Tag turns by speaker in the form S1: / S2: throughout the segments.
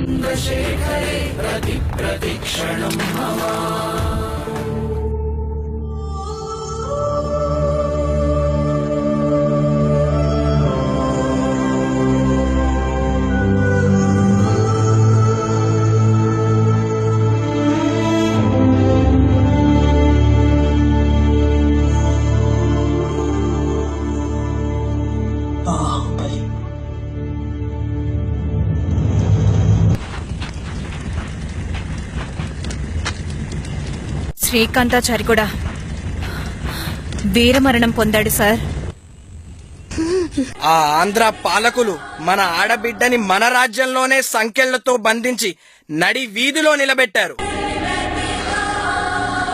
S1: చంద్రశేఖరే ప్రతిక్షణం మమ.
S2: శ్రీకాంతాచారి కూడా వీరమరణం పొందాడు సార్.
S3: ఆ ఆంధ్ర పాలకులు మన ఆడబిడ్డని మన రాజ్యంలోనే సంకెళ్లతో బంధించి నడి వీధిలో నిలబెట్టారు.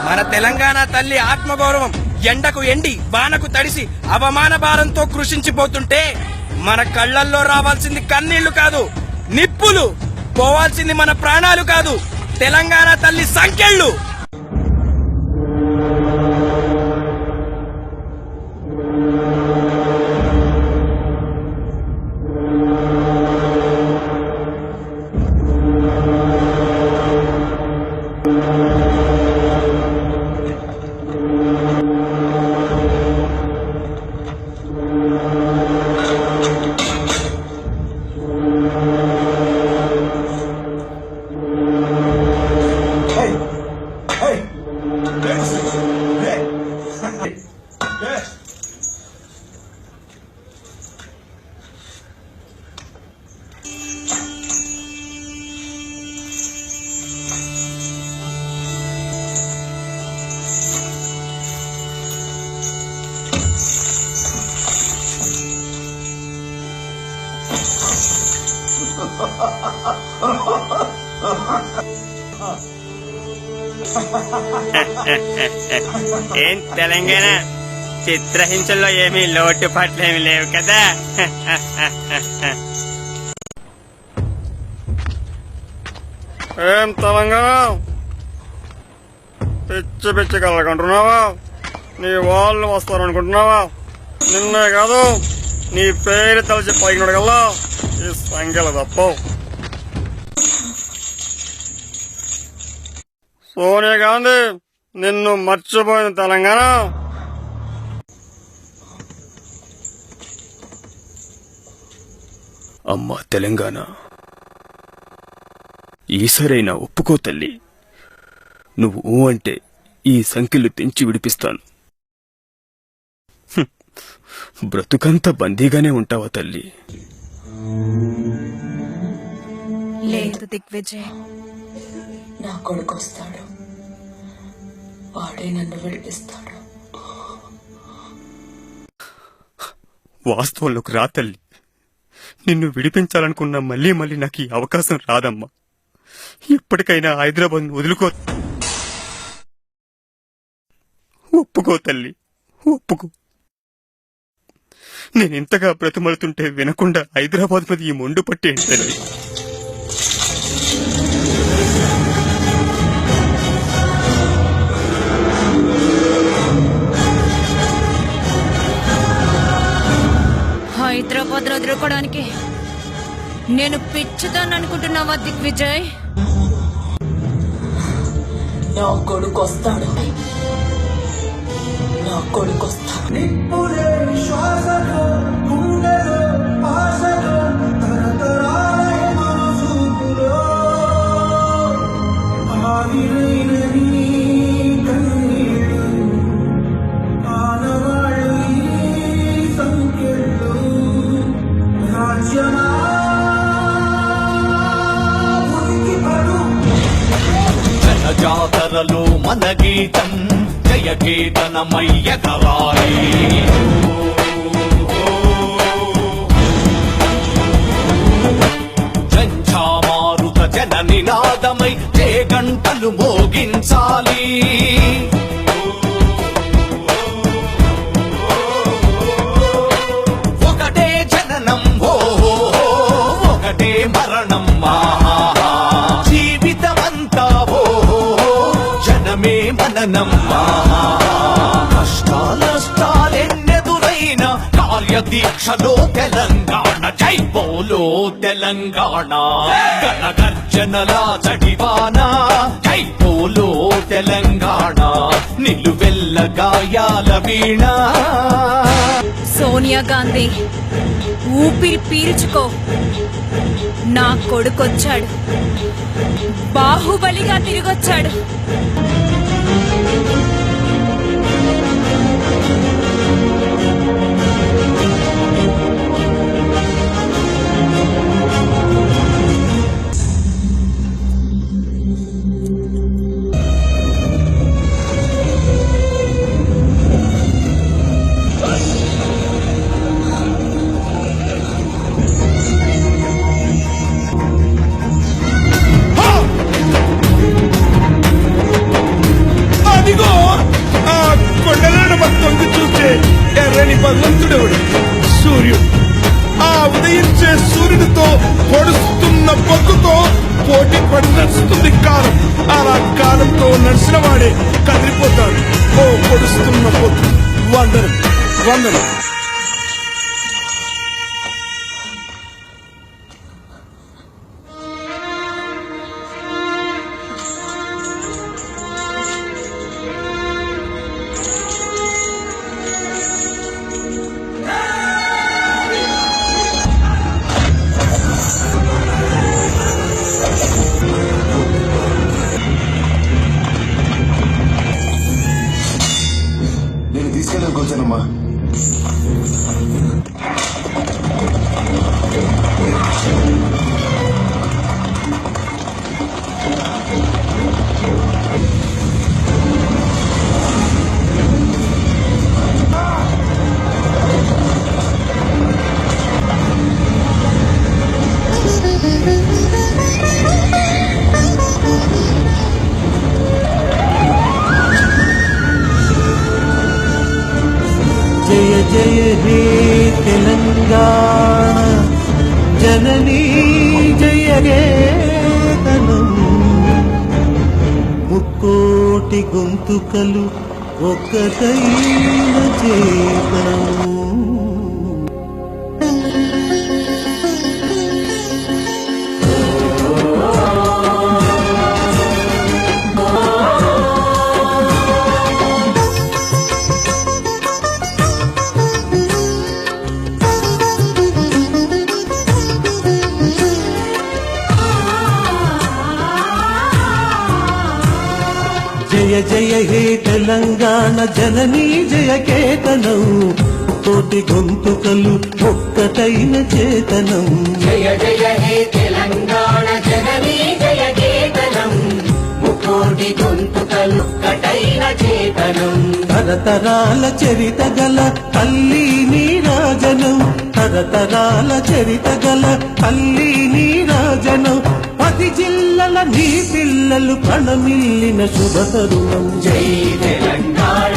S3: మన తెలంగాణ తల్లి ఆత్మగౌరవం ఎండకు ఎండి వానకు తడిసి అవమాన భారంతో కృషించిపోతుంటే మన కళ్లల్లో రావాల్సింది కన్నీళ్లు కాదు, నిప్పులు. పోవాల్సింది మన ప్రాణాలు కాదు, తెలంగాణ తల్లి సంకెళ్ళు.
S4: ఏం తెలంగాణ చిత్రహింసల్లో ఏమీ లోటుపాట్లేమి లేవు కదా. ఏం తెలంగాణ పిచ్చి పిచ్చి కలగంటున్నావా? నీ వాళ్ళు వస్తారనుకుంటున్నావా? నిన్నే కాదు నీ పేరు తలచి పైకినడు కల్లా ఈ సంఖ్యలు తప్పవు. సోనియా గాంధీ నిన్ను మర్చిపోయిన తెలంగాణ.
S5: అమ్మా తెలంగాణ, ఈసారైనా ఒప్పుకో తల్లి. నువ్వు ఊ అంటే ఈ సంఖ్యలు తెంచి విడిపిస్తాను. బ్రతుకంతా బందీగానే ఉంటావా తల్లి?
S2: లేదు దిగ్విజయ్,
S6: నా కొడుకు వస్తాడు, వాడే నన్ను విడిపిస్తాడు.
S5: వాస్తవంలోకి రా తల్లి. నిన్ను విడిపించాలనుకున్నా మళ్ళీ మళ్ళీ నాకు ఈ అవకాశం రాదమ్మా. ఇప్పటికైనా హైదరాబాద్ వదులుకో. ఒప్పుకో తల్లి, ఒప్పుకో. నేనింతగా బ్రతిమలుతుంటే వినకుండా హైదరాబాద్ మీద ఈ మొండు పట్టేంటి తల్లి?
S2: హైదరాబాద్ వదులుకోవడానికి నేను పిచ్చిదాన్ని అనుకుంటున్నావా దిగ్విజయ్?
S6: నా కొడుకు వస్తాడు, నా కొడుకు వస్తాడు.
S1: జాతరలో మన గీతం జయ కేతనమయ్యగరాయి. జంఝామారుత జన నినాదమై జే గంటలు మోగించాలి. ఒకటే జననం ఓ ఒకటే మరణం జీవితమంతా ఓ జనమే మననమ్మా. కష్టాలెన్నెదురైన కార్యదీక్షలో తెలంగాణ జై బోలో తెలంగాణ గణగర్జ సూచనల చడివాన కైపోలో తెలంగాణ నిలువెల్ల గాయాల వీణ
S2: సోనియా గాంధీ ఊపిరి పీల్చుకో, నా కొడుకొచ్చాడు, బాహుబలిగా తిరిగొచ్చాడు.
S3: అదిగో ఆ కొండలను భక్తుడు చూస్తే ఎర్రని భగవంతుడెవడు సూర్యుడు. ఆ ఉదయించే సూర్యుడితో పొడుస్తున్న పొద్దుతో పోటీ పడి నడుస్తుంది కాలం. అలా కాలంతో నడిచిన వాడే కదిలిపోతాడు. ఓ పొడుస్తున్న పొద్దు, వందనం వందనం.
S7: నేను తీసుకెళ్ళడానికి వచ్చానమ్మా.
S8: జయ జయ హే తెలంగాణ జననీ జయ గేతనం, ముక్కోటి గొంతుకలు ఒక్కటైన చేతనం. జయ జయ హే తెలంగాణ జననీ జయ కేతనం, కోటి గొంతుకలు ఒక్కటైన చేతనం.
S9: జయ జయ హే తెలంగాణ జననీ జయ కేతనం, ముకోటి గొంతుకలు ఒక్కటైన చేతనం.
S8: తరతరాల చరిత గల తల్లి నీరాజనం, తరతరాల చరిత గల తల్లి నీరాజనం. 10 జిల్లల నీ పిల్లలు ప్రణమిల్లిన శుభ తరుణం.
S9: జై తెలంగాణ